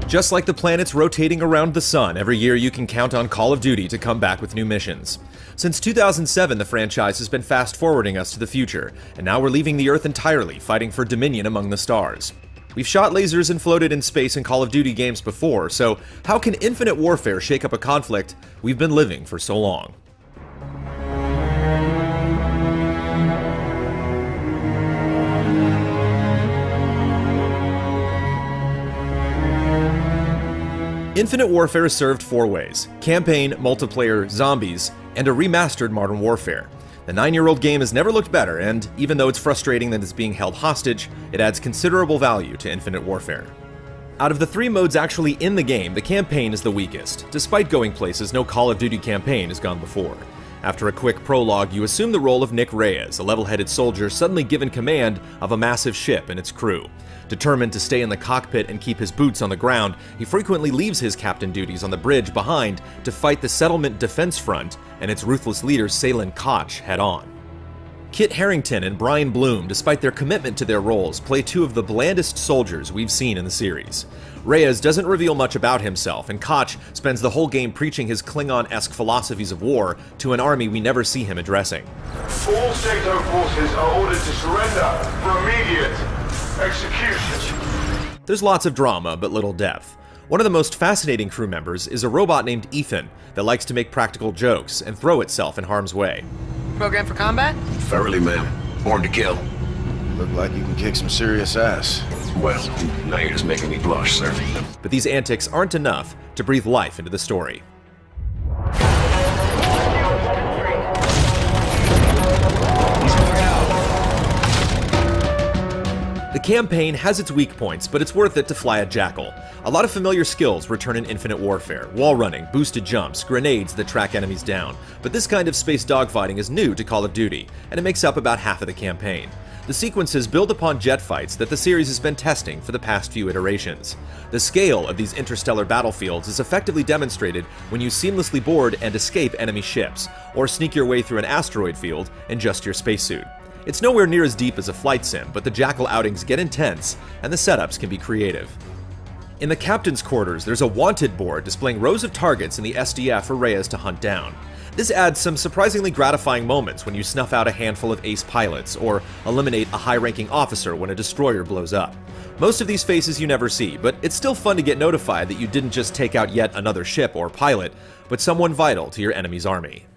Just like the planets rotating around the sun, every year you can count on Call of Duty to come back with new missions. Since 2007, the franchise has been fast-forwarding us to the future, and now we're leaving the Earth entirely, fighting for dominion among the stars. We've shot lasers and floated in space in Call of Duty games before, so how can Infinite Warfare shake up a conflict we've been living for so long? Infinite Warfare is served four ways: campaign, multiplayer, zombies, and a remastered Modern Warfare. The 9-year-old game has never looked better, and even though it's frustrating that it's being held hostage, it adds considerable value to Infinite Warfare. Out of the three modes actually in the game, the campaign is the weakest. Despite going places no Call of Duty campaign has gone before. After a quick prologue, you assume the role of Nick Reyes, a level-headed soldier suddenly given command of a massive ship and its crew. Determined to stay in the cockpit and keep his boots on the ground, he frequently leaves his captain duties on the bridge behind to fight the Settlement Defense Front and its ruthless leader Salen Koch head-on. Kit Harington and Brian Bloom, despite their commitment to their roles, play two of the blandest soldiers we've seen in the series. Reyes doesn't reveal much about himself, and Koch spends the whole game preaching his Klingon-esque philosophies of war to an army we never see him addressing. All State-owned forces are ordered to surrender for immediate execution. There's lots of drama, but little depth. One of the most fascinating crew members is a robot named Ethan that likes to make practical jokes and throw itself in harm's way. Programmed for combat? Thoroughly, man. Born to kill. Look like you can kick some serious ass. Well, now you're just making me blush, sir. But these antics aren't enough to breathe life into the story. The campaign has its weak points, but it's worth it to fly a Jackal. A lot of familiar skills return in Infinite Warfare: wall running, boosted jumps, grenades that track enemies down. But this kind of space dogfighting is new to Call of Duty, and it makes up about half of the campaign. The sequences build upon jet fights that the series has been testing for the past few iterations. The scale of these interstellar battlefields is effectively demonstrated when you seamlessly board and escape enemy ships, or sneak your way through an asteroid field in just your spacesuit. It's nowhere near as deep as a flight sim, but the Jackal outings get intense, and the setups can be creative. In the captain's quarters, there's a wanted board displaying rows of targets in the SDF for Reyes to hunt down. This adds some surprisingly gratifying moments when you snuff out a handful of ace pilots, or eliminate a high-ranking officer when a destroyer blows up. Most of these faces you never see, but it's still fun to get notified that you didn't just take out yet another ship or pilot, but someone vital to your enemy's army.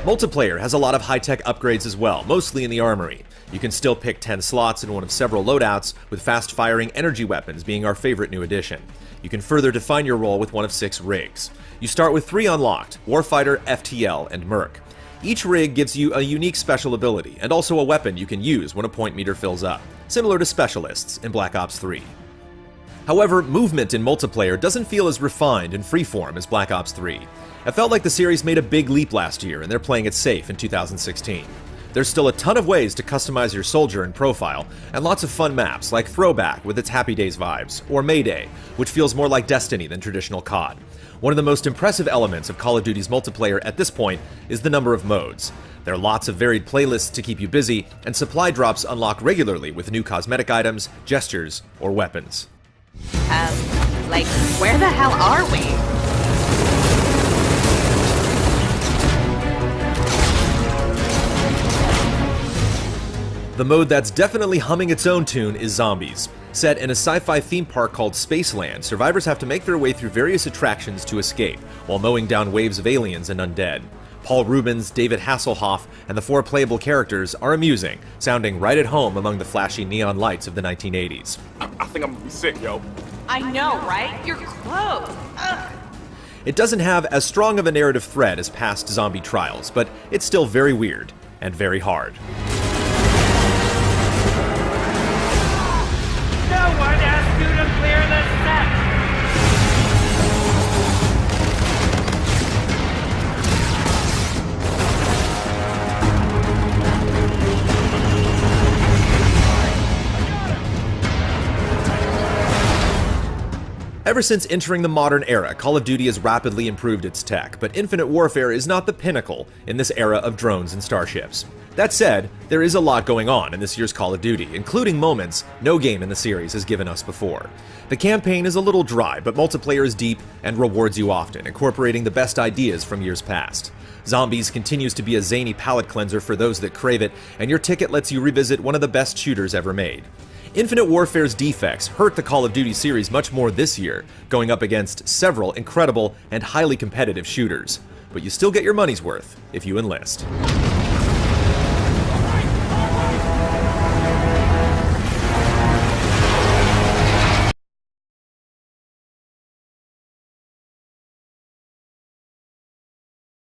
Multiplayer has a lot of high-tech upgrades as well, mostly in the armory. You can still pick 10 slots in one of several loadouts, with fast-firing energy weapons being our favorite new addition. You can further define your role with one of 6 rigs. You start with 3 unlocked: Warfighter, FTL, and Merc. Each rig gives you a unique special ability, and also a weapon you can use when a point meter fills up, similar to Specialists in Black Ops 3. However, movement in multiplayer doesn't feel as refined and freeform as Black Ops 3. It felt like the series made a big leap last year, and they're playing it safe in 2016. There's still a ton of ways to customize your soldier and profile, and lots of fun maps like Throwback with its Happy Days vibes, or Mayday, which feels more like Destiny than traditional COD. One of the most impressive elements of Call of Duty's multiplayer at this point is the number of modes. There are lots of varied playlists to keep you busy, and supply drops unlock regularly with new cosmetic items, gestures, or weapons. Like, where the hell are we? The mode that's definitely humming its own tune is Zombies. Set in a sci-fi theme park called Spaceland, survivors have to make their way through various attractions to escape, while mowing down waves of aliens and undead. Paul Rubens, David Hasselhoff, and the 4 playable characters are amusing, sounding right at home among the flashy neon lights of the 1980s. I think I'm gonna be sick, yo. I know, right? You're close. Ugh. It doesn't have as strong of a narrative thread as past zombie trials, but it's still very weird and very hard. No one asked you to clear the set! Ever since entering the modern era, Call of Duty has rapidly improved its tech, but Infinite Warfare is not the pinnacle in this era of drones and starships. That said, there is a lot going on in this year's Call of Duty, including moments no game in the series has given us before. The campaign is a little dry, but multiplayer is deep and rewards you often, incorporating the best ideas from years past. Zombies continues to be a zany palate cleanser for those that crave it, and your ticket lets you revisit one of the best shooters ever made. Infinite Warfare's defects hurt the Call of Duty series much more this year, going up against several incredible and highly competitive shooters. But you still get your money's worth if you enlist.